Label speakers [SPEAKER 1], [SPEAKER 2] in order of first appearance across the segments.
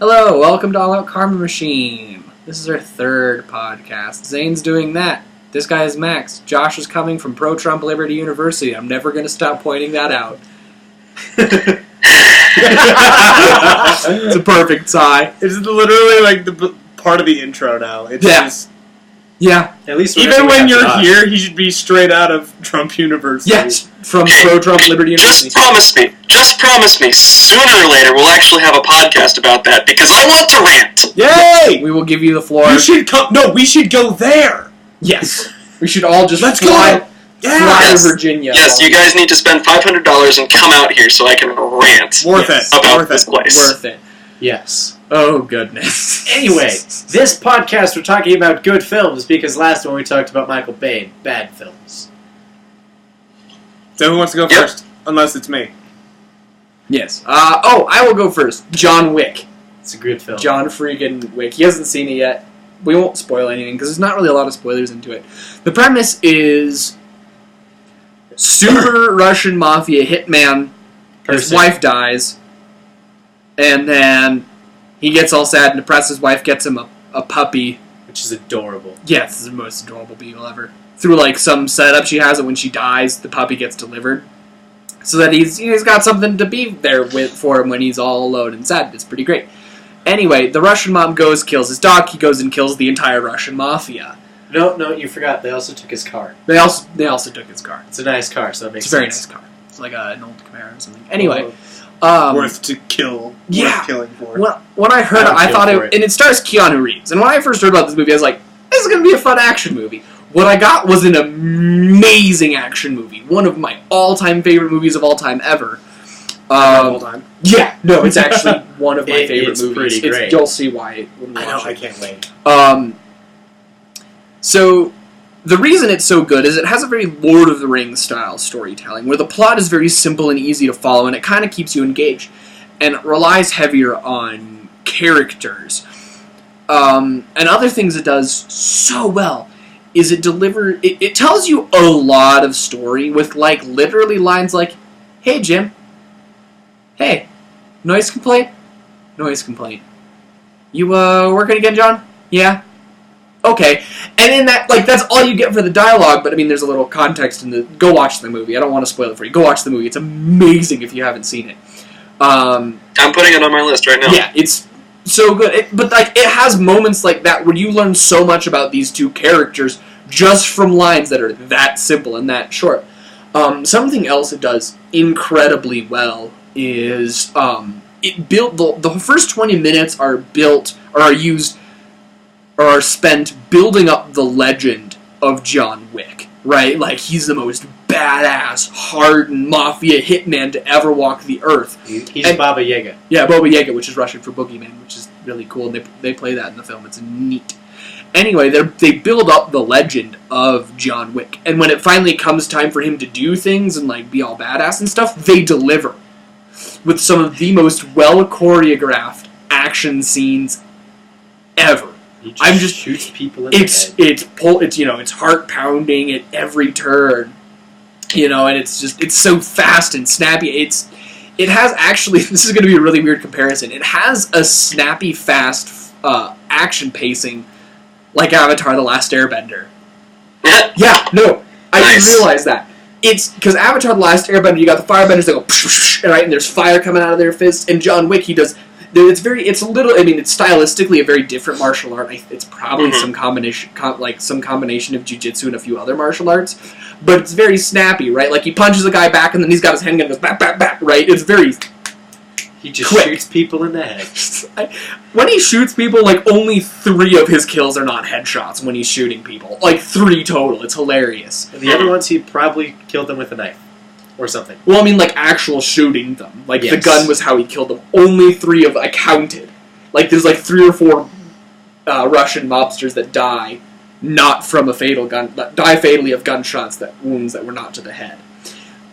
[SPEAKER 1] Hello, welcome to All Out Karma Machine. This is our third podcast. Zane's doing that. This guy is Max. Josh is coming from Pro-Trump Liberty University. I'm never going to stop pointing that out. It's a perfect sigh.
[SPEAKER 2] It's literally like the part of the intro now. It's just...
[SPEAKER 1] Yeah.
[SPEAKER 2] At least even when you're here, he should be straight out of Trump University.
[SPEAKER 1] Yes, from Pro-Trump Liberty University.
[SPEAKER 3] Just promise me, sooner or later we'll actually have a podcast about that, because I want to rant!
[SPEAKER 2] Yay!
[SPEAKER 1] We will give you the floor.
[SPEAKER 2] You should come... No, we should go there!
[SPEAKER 1] Yes. We should all just
[SPEAKER 2] Let's
[SPEAKER 1] fly
[SPEAKER 2] go!
[SPEAKER 1] to Virginia.
[SPEAKER 3] Yes, you guys need to spend $500 and come out here so I can rant
[SPEAKER 2] Worth it.
[SPEAKER 3] about this place.
[SPEAKER 1] Worth it.
[SPEAKER 4] Yes.
[SPEAKER 1] Oh, goodness.
[SPEAKER 4] Anyway, this podcast we're talking about good films because last one we talked about Michael Bay, bad films.
[SPEAKER 2] So who wants to go first? Unless it's me.
[SPEAKER 1] Yes. I will go first. John Wick.
[SPEAKER 4] It's a good film.
[SPEAKER 1] John freaking Wick. He hasn't seen it yet. We won't spoil anything because there's not really a lot of spoilers into it. The premise is super Russian mafia hitman. His wife dies. And then he gets all sad and depressed. His wife gets him a puppy.
[SPEAKER 4] Which is adorable.
[SPEAKER 1] Yes, it's the most adorable beagle ever. Through like some setup she has, and when she dies, the puppy gets delivered. So that he's got something to be there for him when he's all alone and sad. It's pretty great. Anyway, the Russian mob kills his dog. He goes and kills the entire Russian mafia.
[SPEAKER 4] No, you forgot. They also took his car.
[SPEAKER 1] They also took his car.
[SPEAKER 4] It's a nice car, so that makes
[SPEAKER 1] sense.
[SPEAKER 4] sense.
[SPEAKER 1] It's a very nice car. It's like an old Camaro or something. Anyway.
[SPEAKER 2] Worth to kill.
[SPEAKER 1] Yeah.
[SPEAKER 2] Worth killing for.
[SPEAKER 1] When I heard it, I thought it... And it stars Keanu Reeves. And when I first heard about this movie, I was like, this is going to be a fun action movie. What I got was an amazing action movie. One of my all-time favorite movies of all time ever.
[SPEAKER 2] All time?
[SPEAKER 1] Yeah. No, it's actually one of my favorite
[SPEAKER 4] it's
[SPEAKER 1] movies.
[SPEAKER 4] Pretty great.
[SPEAKER 1] You'll see why when we
[SPEAKER 2] I know,
[SPEAKER 1] watch it.
[SPEAKER 2] I can't wait.
[SPEAKER 1] So... The reason it's so good is it has a very Lord of the Rings style storytelling, where the plot is very simple and easy to follow, and it kind of keeps you engaged, and it relies heavier on characters. And other things it does so well is it tells you a lot of story with like literally lines like, "Hey Jim, hey, noise complaint, noise complaint. You working again, John? Yeah." Okay, and in that, like, that's all you get for the dialogue, but I mean, there's a little context in the... Go watch the movie. I don't want to spoil it for you. Go watch the movie. It's amazing if you haven't seen it.
[SPEAKER 3] I'm putting it on my list right now.
[SPEAKER 1] Yeah, it's so good. But, like, it has moments like that where you learn so much about these two characters just from lines that are that simple and that short. Something else it does incredibly well is it built... The first 20 minutes are spent building up the legend of John Wick, right? Like, he's the most badass, hardened mafia hitman to ever walk the earth.
[SPEAKER 4] He's Baba Yaga.
[SPEAKER 1] Yeah, Baba Yaga, which is Russian for boogeyman, which is really cool, and they play that in the film. It's neat. Anyway, they build up the legend of John Wick, and when it finally comes time for him to do things and, like, be all badass and stuff, they deliver with some of the most well-choreographed action scenes ever.
[SPEAKER 4] He just shoots people in the head.
[SPEAKER 1] It's heart pounding at every turn, and it's so fast and snappy. It has actually, this is going to be a really weird comparison. It has a snappy, fast action pacing like Avatar: The Last Airbender. Yeah, no, I didn't realize that. It's because Avatar: The Last Airbender, you got the firebenders that go right, and there's fire coming out of their fists. And John Wick, he does. It's stylistically a very different martial art. It's probably some combination of jiu-jitsu and a few other martial arts, but it's very snappy, right? Like, he punches a guy back, and then he's got his handgun and goes back, back, back, right? It's very
[SPEAKER 4] He just
[SPEAKER 1] quick.
[SPEAKER 4] shoots people in the head.
[SPEAKER 1] When he shoots people, like, only 3 of his kills are not headshots when he's shooting people. Like, 3 total. It's hilarious.
[SPEAKER 4] And the other ones, he probably killed them with a knife. Or something.
[SPEAKER 1] Well, I mean, like, actual shooting them. Like,
[SPEAKER 4] yes.
[SPEAKER 1] The gun was how he killed them. Only 3 I counted. Like, there's, like, 3 or 4 Russian mobsters that die, not from die fatally of gunshots, wounds that were not to the head.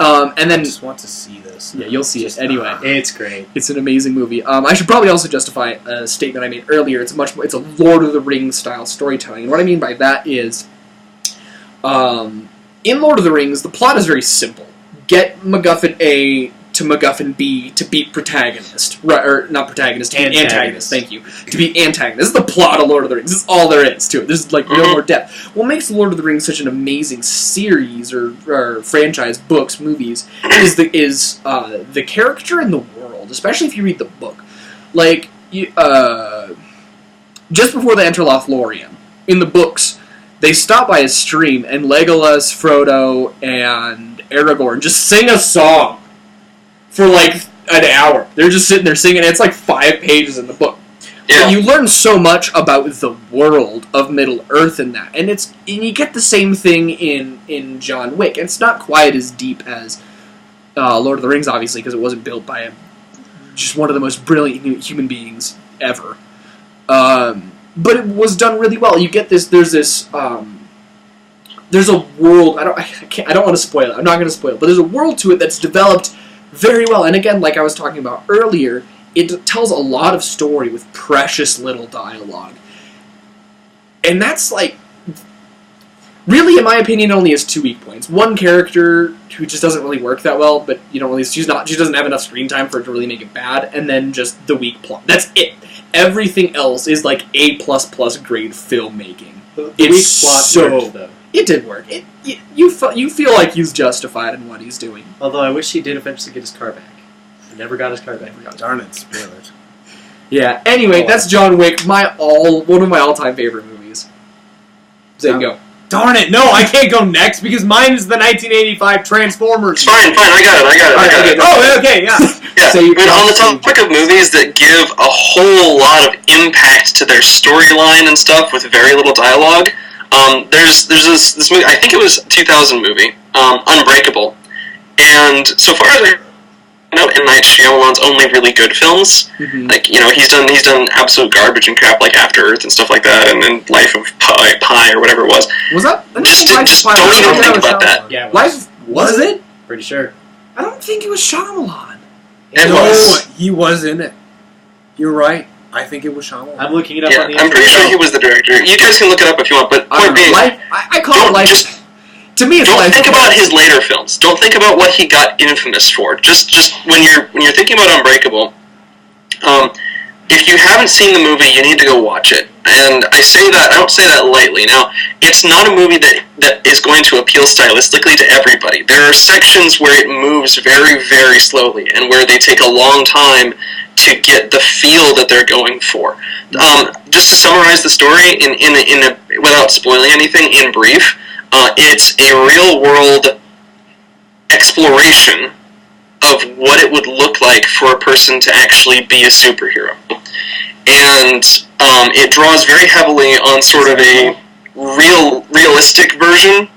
[SPEAKER 1] And then...
[SPEAKER 2] I just want to see this.
[SPEAKER 1] Yeah, you'll see it. Anyway.
[SPEAKER 4] It's great.
[SPEAKER 1] It's an amazing movie. I should probably also justify a statement I made earlier. It's a Lord of the Rings style storytelling. And what I mean by that is, in Lord of the Rings, the plot is very simple. Get MacGuffin A to MacGuffin B to beat protagonist? Right, or not protagonist, to beat antagonist. Thank you. To beat antagonist. This is the plot of Lord of the Rings. This is all there is to it. There's like no more depth. What makes Lord of the Rings such an amazing series or franchise, books, movies, is the character and the world, especially if you read the book. Like, just before they enter Lothlorien, in the books, they stop by a stream, and Legolas, Frodo, and Aragorn just sing a song for like an hour. They're just sitting there singing. It's like 5 pages in the book.
[SPEAKER 3] Yeah.
[SPEAKER 1] But you learn so much about the world of Middle Earth in that, and you get the same thing in John Wick. It's not quite as deep as Lord of the Rings, obviously, because it wasn't built by just one of the most brilliant human beings ever. But it was done really well. You get this. There's a world. I don't want to spoil it. I'm not going to spoil it. But there's a world to it that's developed very well. And again, like I was talking about earlier, it tells a lot of story with precious little dialogue. And that's like, really, in my opinion, only has 2 weak points. One character who just doesn't really work that well, but she doesn't have enough screen time for it to really make it bad, and then just the weak plot. That's it. Everything else is like A++ grade filmmaking.
[SPEAKER 4] The weak plot worked, though.
[SPEAKER 1] It did work. You feel like he's justified in what he's doing.
[SPEAKER 4] Although I wish he did eventually get his car back. He never got his car back.
[SPEAKER 2] Darn it, spoilers.
[SPEAKER 1] Yeah. Anyway, that's John Wick. One of my all-time favorite movies. Zane, go.
[SPEAKER 2] Darn it, no, I can't go next because mine is the 1985 Transformers.
[SPEAKER 3] Fine, I got it.
[SPEAKER 2] Oh, okay, yeah.
[SPEAKER 3] Yeah,
[SPEAKER 1] So
[SPEAKER 3] on the topic of movies that give a whole lot of impact to their storyline and stuff with very little dialogue, there's this movie, I think it was a 2000 movie, Unbreakable. And so far as I know, M. Night Shyamalan's only really good films.
[SPEAKER 1] Mm-hmm.
[SPEAKER 3] Like, he's done absolute garbage and crap like After Earth and stuff like that, and Life of Pi or whatever it was.
[SPEAKER 1] Was that?
[SPEAKER 3] Just don't even think about that.
[SPEAKER 4] Yeah,
[SPEAKER 1] Life was it?
[SPEAKER 4] Pretty sure.
[SPEAKER 1] I don't think it was Shyamalan.
[SPEAKER 2] He was in it. You're right. I think it was Shyamalan.
[SPEAKER 4] I'm looking it up
[SPEAKER 3] Yeah,
[SPEAKER 4] on the
[SPEAKER 3] I'm pretty
[SPEAKER 4] internet.
[SPEAKER 3] sure he was the director. You guys can look it up if you want, but
[SPEAKER 1] I
[SPEAKER 3] point being,
[SPEAKER 1] call it Life. To me, it's
[SPEAKER 3] don't
[SPEAKER 1] Life.
[SPEAKER 3] think about his later films. Don't think about what he got infamous for. Just when you're thinking about Unbreakable, if you haven't seen the movie, you need to go watch it. And I don't say that lightly. Now, it's not a movie that is going to appeal stylistically to everybody. There are sections where it moves very, very slowly, and where they take a long time to get the feel that they're going for. Just to summarize the story without spoiling anything, in brief, it's a real-world exploration of what it would look like for a person to actually be a superhero. And it draws very heavily on sort of a realistic version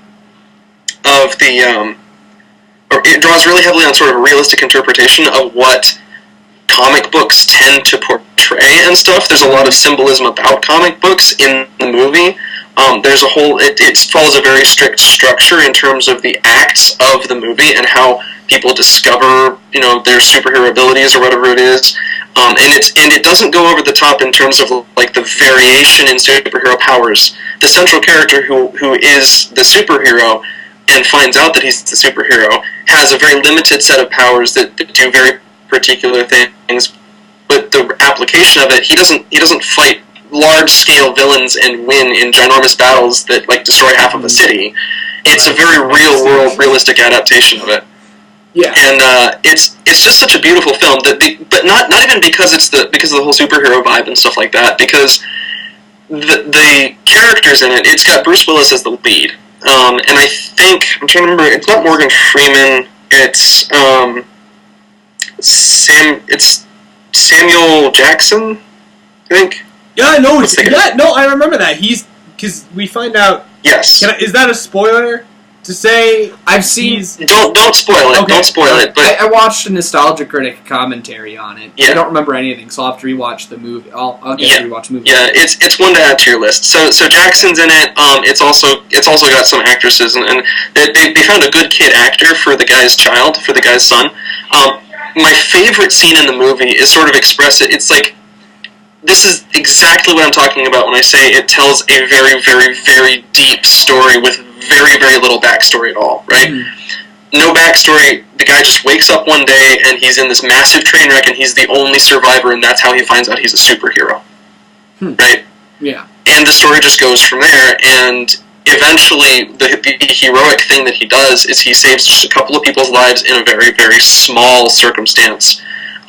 [SPEAKER 3] of it draws really heavily on sort of a realistic interpretation of what comic books tend to portray and stuff. There's a lot of symbolism about comic books in the movie. It follows a very strict structure in terms of the acts of the movie and how people discover, their superhero abilities or whatever it is. And it doesn't go over the top in terms of like the variation in superhero powers. The central character who is the superhero and finds out that he's the superhero has a very limited set of powers that do very particular things. But the application of it, he doesn't fight large-scale villains and win in ginormous battles that like destroy half of a city. It's a very real-world, realistic adaptation of it.
[SPEAKER 1] Yeah,
[SPEAKER 3] and it's just such a beautiful film but not even because of the whole superhero vibe and stuff like that. Because the characters in it, it's got Bruce Willis as the lead, and I think I'm trying to remember. It's not Morgan Freeman. It's Samuel Jackson, I think.
[SPEAKER 2] Yeah, no, I remember that. Because we find out.
[SPEAKER 3] Yes.
[SPEAKER 2] Is that a spoiler to say?
[SPEAKER 1] I've seen.
[SPEAKER 3] Don't spoil it. Okay. Don't spoil it. But
[SPEAKER 1] I watched a Nostalgia Critic commentary on it.
[SPEAKER 3] Yeah.
[SPEAKER 1] I don't remember anything, so I'll have to rewatch the movie. I'll get to rewatch the movie.
[SPEAKER 3] Yeah, it's one to add to your list. So Jackson's in it. It's also got some actresses, and they found a good kid actor for the guy's child, for the guy's son. My favorite scene in the movie is sort of express it. It's like, this is exactly what I'm talking about when I say it tells a very, very, very deep story with very, very little backstory at all, right? Mm-hmm. no backstory. The guy just wakes up one day and he's in this massive train wreck and he's the only survivor, and that's how he finds out he's a superhero. Right?
[SPEAKER 1] Yeah.
[SPEAKER 3] And the story just goes from there, and eventually the heroic thing that he does is he saves just a couple of people's lives in a very, very small circumstance,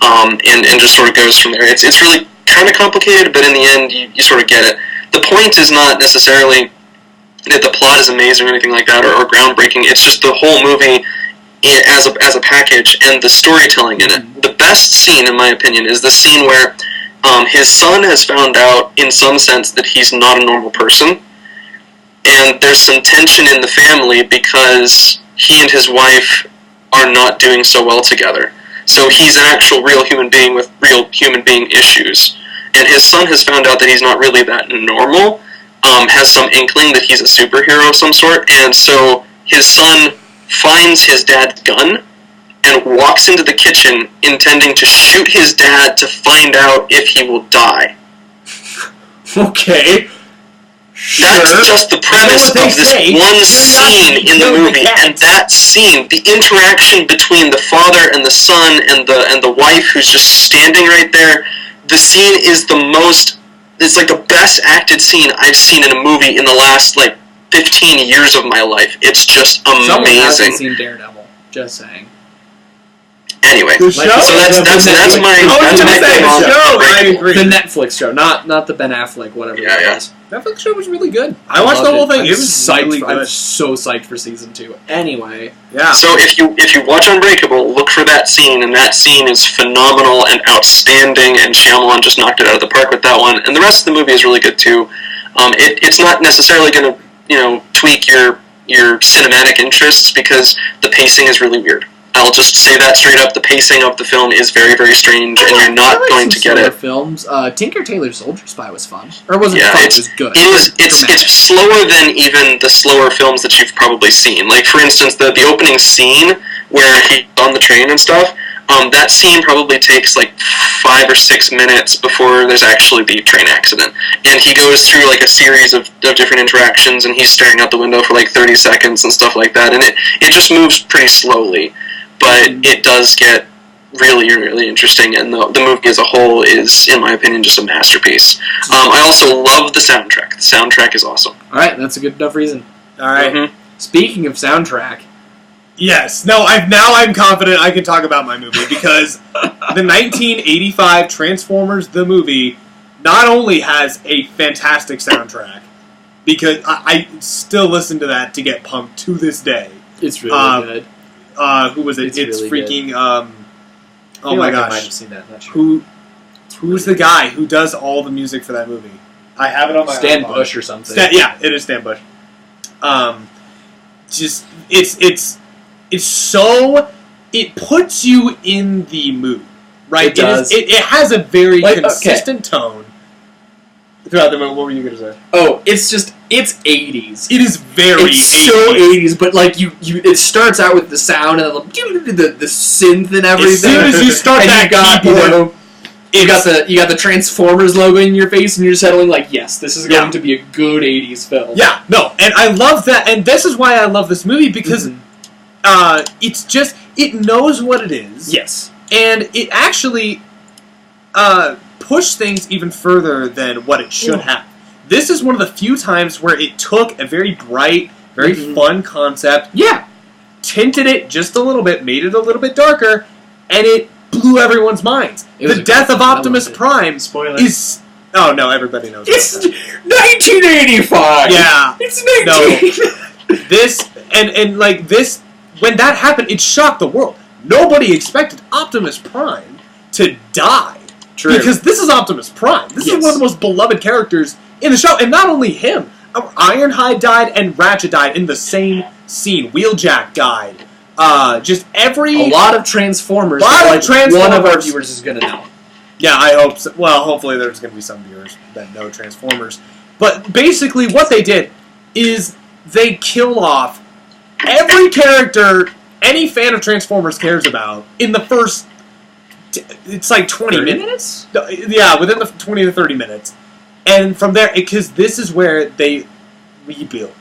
[SPEAKER 3] and just sort of goes from there. It's really kind of complicated, but in the end, you sort of get it. The point is not necessarily that the plot is amazing or anything like that, or groundbreaking. It's just the whole movie as a package and the storytelling in it. The best scene, in my opinion, is the scene where his son has found out, in some sense, that he's not a normal person, and there's some tension in the family because he and his wife are not doing so well together. So he's an actual real human being with real human being issues, and his son has found out that he's not really that normal, has some inkling that he's a superhero of some sort, and so his son finds his dad's gun and walks into the kitchen intending to shoot his dad to find out if he will die.
[SPEAKER 1] Okay.
[SPEAKER 3] That's just the premise of this one scene in the movie, and that scene, the interaction between the father and the son and the wife who's just standing right there, the scene is it's like the best acted scene I've seen in a movie in the last 15 years of my life. It's just amazing.
[SPEAKER 1] Someone hasn't seen Daredevil. Just saying.
[SPEAKER 3] Anyway,
[SPEAKER 2] The show?
[SPEAKER 3] so that's my
[SPEAKER 2] show. I agree.
[SPEAKER 1] The Netflix show, not the Ben Affleck, whatever
[SPEAKER 3] Yeah,
[SPEAKER 1] it
[SPEAKER 3] yeah.
[SPEAKER 1] was. Netflix show was really good.
[SPEAKER 2] I watched the whole thing.
[SPEAKER 1] I'm
[SPEAKER 2] It was
[SPEAKER 1] psyched.
[SPEAKER 2] really good.
[SPEAKER 1] I'm so psyched for season 2. Anyway,
[SPEAKER 2] Yeah.
[SPEAKER 3] So if you watch Unbreakable, look for that scene, and that scene is phenomenal and outstanding, and Shyamalan just knocked it out of the park with that one. And the rest of the movie is really good too. It's not necessarily going to tweak your cinematic interests because the pacing is really weird. I'll just say that straight up. The pacing of the film is very, very strange, and you're not going to get it.
[SPEAKER 1] Films. Tinker Tailor Soldier Spy was fun, or wasn't
[SPEAKER 3] Yeah,
[SPEAKER 1] fun?
[SPEAKER 3] it
[SPEAKER 1] was good.
[SPEAKER 3] It's slower than even the slower films that you've probably seen. Like for instance, the opening scene where he's on the train and stuff. That scene probably takes 5 or 6 minutes before there's actually the train accident, and he goes through a series of different interactions, and he's staring out the window for 30 seconds and stuff like that, and it just moves pretty slowly. But it does get really, really interesting, and the movie as a whole is, in my opinion, just a masterpiece. I also love the soundtrack. The soundtrack is awesome.
[SPEAKER 1] Alright, that's a good enough reason.
[SPEAKER 2] All right.
[SPEAKER 3] Mm-hmm.
[SPEAKER 1] Speaking of soundtrack,
[SPEAKER 2] Yes. No. I'm confident I can talk about my movie because the 1985 Transformers the movie not only has a fantastic soundtrack, because I still listen to that to get pumped to this day.
[SPEAKER 1] it's really good.
[SPEAKER 2] Who was it?
[SPEAKER 1] It's
[SPEAKER 2] It's
[SPEAKER 1] really
[SPEAKER 2] freaking.
[SPEAKER 1] I
[SPEAKER 2] Oh
[SPEAKER 1] feel
[SPEAKER 2] my
[SPEAKER 1] like I might
[SPEAKER 2] gosh.
[SPEAKER 1] have seen that. Not sure.
[SPEAKER 2] Who's the guy who does all the music for that movie? I have it on my
[SPEAKER 1] Stan
[SPEAKER 2] iPod.
[SPEAKER 1] Bush or something.
[SPEAKER 2] Yeah, it is Stan Bush. Just it's so it puts you in the mood, right?
[SPEAKER 1] It does.
[SPEAKER 2] It has a very
[SPEAKER 1] Okay.
[SPEAKER 2] consistent tone throughout the movie. What were you gonna say?
[SPEAKER 1] Oh, it's 80s.
[SPEAKER 2] It is very
[SPEAKER 1] It's
[SPEAKER 2] 80s.
[SPEAKER 1] so 80s, but it starts out with the sound and the synth and everything.
[SPEAKER 2] As soon as you start
[SPEAKER 1] and
[SPEAKER 2] that
[SPEAKER 1] you got,
[SPEAKER 2] keyboard,
[SPEAKER 1] you got the Transformers logo in your face, and you're settling yes, this is going
[SPEAKER 2] Yeah.
[SPEAKER 1] to be a good 80s film.
[SPEAKER 2] Yeah, no, and I love that, and this is why I love this movie because it's just it knows what it is.
[SPEAKER 1] Yes.
[SPEAKER 2] And it actually pushed things even further than what it should have. This is one of the few times where it took a very bright, very fun concept,
[SPEAKER 1] Yeah.
[SPEAKER 2] tinted it just a little bit, made it a little bit darker, and it blew everyone's minds.
[SPEAKER 1] It was
[SPEAKER 2] The
[SPEAKER 1] a
[SPEAKER 2] death
[SPEAKER 1] good
[SPEAKER 2] of
[SPEAKER 1] film. I
[SPEAKER 2] Optimus
[SPEAKER 1] loved it.
[SPEAKER 2] Prime
[SPEAKER 4] Spoiler.
[SPEAKER 2] is... Oh, no, everybody knows
[SPEAKER 1] It's
[SPEAKER 2] about that.
[SPEAKER 1] 1985.
[SPEAKER 2] Yeah.
[SPEAKER 1] It's 19.
[SPEAKER 2] This, and this, when that happened, it shocked the world. Nobody expected Optimus Prime to die.
[SPEAKER 1] True.
[SPEAKER 2] Because this is Optimus Prime. This
[SPEAKER 1] Yes.
[SPEAKER 2] is one of the most beloved characters in the show. And not only him, Ironhide died and Ratchet died in the same scene. Wheeljack died. Just every...
[SPEAKER 1] A lot of Transformers.
[SPEAKER 2] Lot
[SPEAKER 1] that,
[SPEAKER 2] of Transformers.
[SPEAKER 1] One of our viewers is going to know.
[SPEAKER 2] Yeah, I hope so. Well, hopefully there's going to be some viewers that know Transformers. But basically what they did is they kill off every character any fan of Transformers cares about in the first... It's 20
[SPEAKER 1] 30
[SPEAKER 2] minutes. Yeah, within the 20 to 30 minutes. And from there, because this is where they rebuild.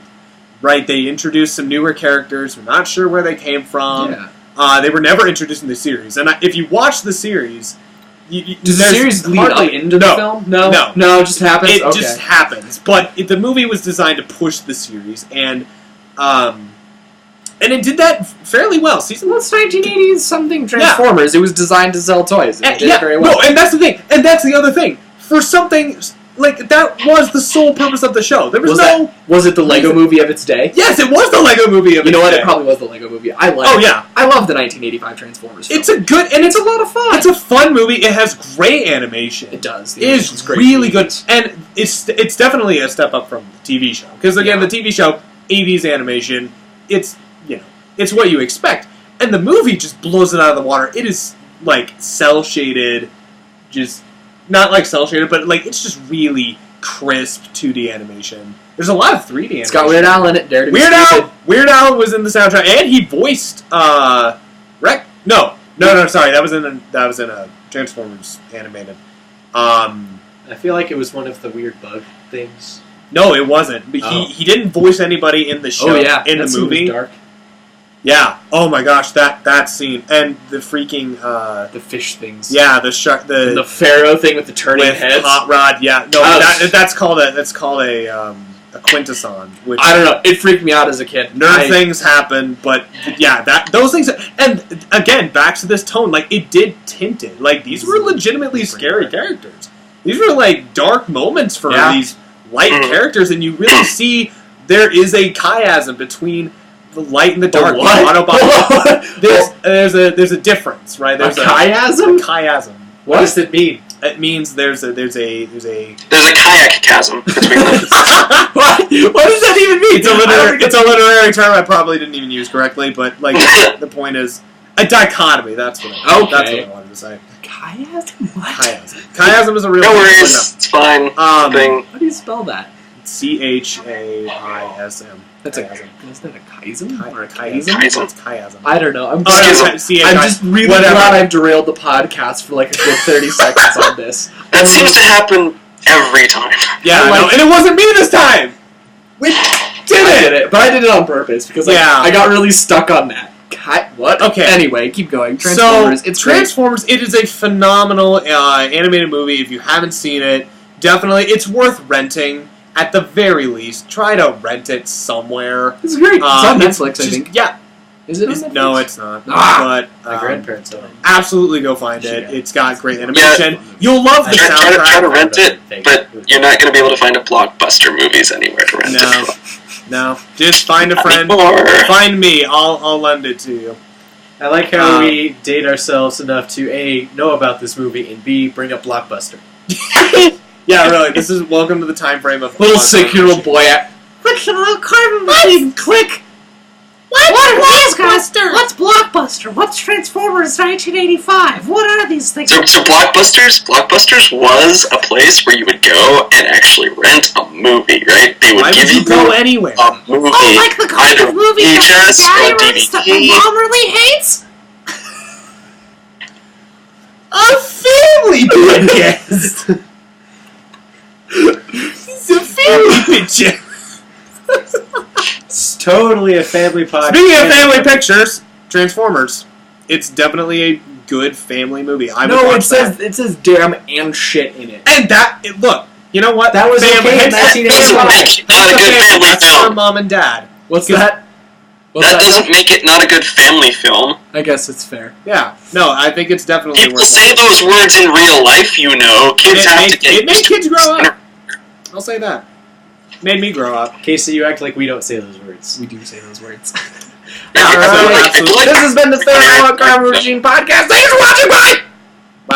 [SPEAKER 2] right? They introduced some newer characters. We're not sure where they came from.
[SPEAKER 1] Yeah.
[SPEAKER 2] They were never introduced in the series. And if you watch the series...
[SPEAKER 1] Does the series lead up into the film? No, it just happens?
[SPEAKER 2] It just happens. But the movie was designed to push the series, and it did that fairly well.
[SPEAKER 1] It's 1980s something Transformers. Yeah. It was designed to sell toys. And it did very well.
[SPEAKER 2] No, and that's the thing. And that's the other thing. For something... Like, that was the sole purpose of the show. There was no...
[SPEAKER 1] Was it the Lego movie of its day?
[SPEAKER 2] Yes, it was the Lego movie of its day.
[SPEAKER 1] You know what? It probably was the Lego movie. I love the 1985 Transformers film.
[SPEAKER 2] It's a good... And it's a lot of fun. It's a fun movie. It has great animation.
[SPEAKER 1] It does.
[SPEAKER 2] It is really good. And it's definitely a step up from the TV show. Because, again, the TV show, 80s animation, it's what you expect. And the movie just blows it out of the water. It is, like, cel-shaded, just... Not like cel-shaded, but like it's just really crisp 2D animation. There's a lot of 3D animation.
[SPEAKER 1] It's got Weird Al in it.
[SPEAKER 2] Weird Al was in the soundtrack, and he voiced Wreck. No, sorry, that was in a Transformers animated.
[SPEAKER 4] I feel like it was one of the weird bug things.
[SPEAKER 2] No, it wasn't. But he didn't voice anybody in the show. In the movie.
[SPEAKER 4] Dark.
[SPEAKER 2] Yeah. Oh my gosh, that scene and the freaking
[SPEAKER 1] the fish things.
[SPEAKER 2] Yeah, the shark, the
[SPEAKER 1] Pharaoh thing with the turning heads.
[SPEAKER 2] Hot Rod. Yeah. No, that's called a quintesson. Which
[SPEAKER 1] I don't know. It freaked me out as a kid.
[SPEAKER 2] Things happen, but yeah, those things. And again, back to this tone. Like it did tint it. Like these were legitimately scary characters. These were like dark moments for these light characters, and you really see there is a chiasm between the light and the dark. There's a difference, right? There's
[SPEAKER 1] a chiasm.
[SPEAKER 2] A chiasm.
[SPEAKER 4] What does it mean?
[SPEAKER 2] It means there's a
[SPEAKER 3] kayak chasm between them.
[SPEAKER 1] What does that even mean?
[SPEAKER 2] It's a literary term I probably didn't even use correctly, but like the point is a dichotomy. That's what I wanted to say.
[SPEAKER 1] Chiasm? What?
[SPEAKER 2] Chiasm is a real.
[SPEAKER 3] No worries, it's fine.
[SPEAKER 1] How do you spell that?
[SPEAKER 2] CHAISM.
[SPEAKER 1] That's isn't that a chiasm? Or a
[SPEAKER 3] chiasm?
[SPEAKER 2] It's chiasm.
[SPEAKER 1] I don't know. I'm
[SPEAKER 2] just
[SPEAKER 1] really glad I've derailed the podcast for like a good 30 seconds on this.
[SPEAKER 3] That seems to happen every time.
[SPEAKER 2] Yeah, and it wasn't me this time! We did it!
[SPEAKER 1] But I did it on purpose because I got really stuck on that. What?
[SPEAKER 2] Okay.
[SPEAKER 1] Anyway, keep going. Transformers.
[SPEAKER 2] So, Transformers, it is a phenomenal animated movie. If you haven't seen it, definitely, it's worth renting. At the very least, try to rent it somewhere.
[SPEAKER 1] It's great. It's on Netflix, I think.
[SPEAKER 2] Yeah.
[SPEAKER 1] Is it on Netflix?
[SPEAKER 2] No, it's not. But
[SPEAKER 4] my grandparents own it.
[SPEAKER 2] Absolutely go find it. It's got great animation.
[SPEAKER 3] Yeah.
[SPEAKER 2] You'll love the soundtrack.
[SPEAKER 3] Try to rent it, but you're not going to be able to find a Blockbuster movies anywhere to rent it.
[SPEAKER 2] No. Just find a friend. Find me. I'll lend it to you.
[SPEAKER 4] I like how we date ourselves enough to A, know about this movie, and B, bring up Blockbuster.
[SPEAKER 2] Yeah, really. This is welcome to the time frame of
[SPEAKER 1] little 6-year-old boy.
[SPEAKER 5] What's carbon machine? Click. What's Blockbuster? What's Blockbuster? What's Transformers 1985? What are these things?
[SPEAKER 3] So Blockbusters was a place where you would go and actually rent a movie, right? They would give you
[SPEAKER 2] go anywhere.
[SPEAKER 3] A movie,
[SPEAKER 5] oh, like the kind of movie that Daddy rents that my mom really hates?
[SPEAKER 2] A family podcast. It's a family picture.
[SPEAKER 4] It's totally a family podcast.
[SPEAKER 2] Speaking of family pictures, Transformers. It's definitely a good family movie.
[SPEAKER 1] It says damn and shit in it.
[SPEAKER 2] And look, you know what?
[SPEAKER 4] That was okay in 1985.
[SPEAKER 3] Not a good family
[SPEAKER 2] That's
[SPEAKER 3] film.
[SPEAKER 2] for mom and dad.
[SPEAKER 1] What's that?
[SPEAKER 3] That doesn't make it not a good family film.
[SPEAKER 1] I guess it's fair.
[SPEAKER 2] Yeah. No, I think it's definitely
[SPEAKER 3] People
[SPEAKER 2] worth
[SPEAKER 3] say those words in real life, you know. Kids have to get
[SPEAKER 2] it made kids grow up. I'll say that. Made me grow up.
[SPEAKER 4] Casey, you act like we don't say those words.
[SPEAKER 1] We do say those words.
[SPEAKER 2] Alright,
[SPEAKER 1] this has been the Carbon Machine Podcast. Thanks for watching. Bye!